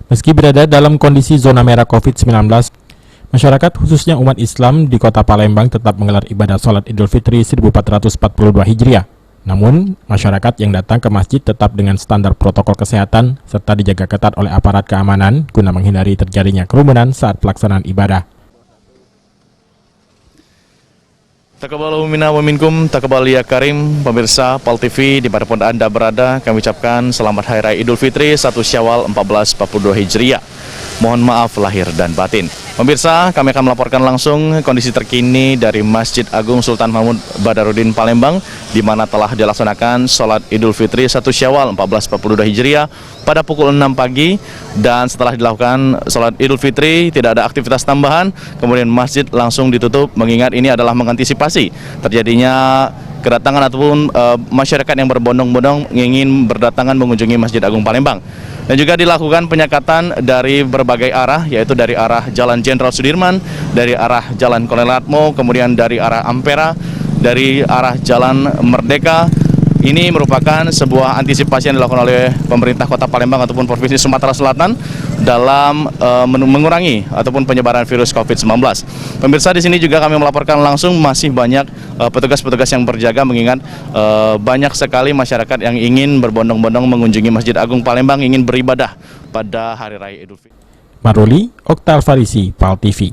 Meski berada dalam kondisi zona merah COVID-19, masyarakat khususnya umat Islam di kota Palembang tetap menggelar ibadah sholat Idul Fitri 1442 Hijriah. Namun, masyarakat yang datang ke masjid tetap dengan standar protokol kesehatan serta dijaga ketat oleh aparat keamanan guna menghindari terjadinya kerumunan saat pelaksanaan ibadah. Taqabbalallahu minna wa minkum, taqabbal ya karim, pemirsa PAL TV dimanapun Anda berada, kami ucapkan selamat Hari Raya Idul Fitri 1 Syawal 1442 Hijriah. Mohon maaf lahir dan batin. Pemirsa, kami akan melaporkan langsung kondisi terkini dari Masjid Agung Sultan Mahmud Badarudin Palembang, di mana telah dilaksanakan sholat Idul Fitri 1 Syawal 1442 Hijriah pada pukul 6 pagi. Dan setelah dilakukan sholat Idul Fitri, tidak ada aktivitas tambahan, kemudian masjid langsung ditutup, mengingat ini adalah mengantisipasi terjadinya kedatangan ataupun masyarakat yang berbondong-bondong ingin berdatangan mengunjungi Masjid Agung Palembang. Dan juga dilakukan penyekatan dari berbagai arah, yaitu dari arah Jalan Jenderal Sudirman, dari arah Jalan Kolonel Atmo, kemudian dari arah Ampera, dari arah Jalan Merdeka. Ini merupakan sebuah antisipasi yang dilakukan oleh pemerintah Kota Palembang ataupun Provinsi Sumatera Selatan dalam mengurangi ataupun penyebaran virus COVID-19. Pemirsa, di sini juga kami melaporkan langsung masih banyak petugas-petugas yang berjaga, mengingat banyak sekali masyarakat yang ingin berbondong-bondong mengunjungi Masjid Agung Palembang, ingin beribadah pada Hari Raya Idul Fitri. Maruli, Oktal Farisi, PAL TV.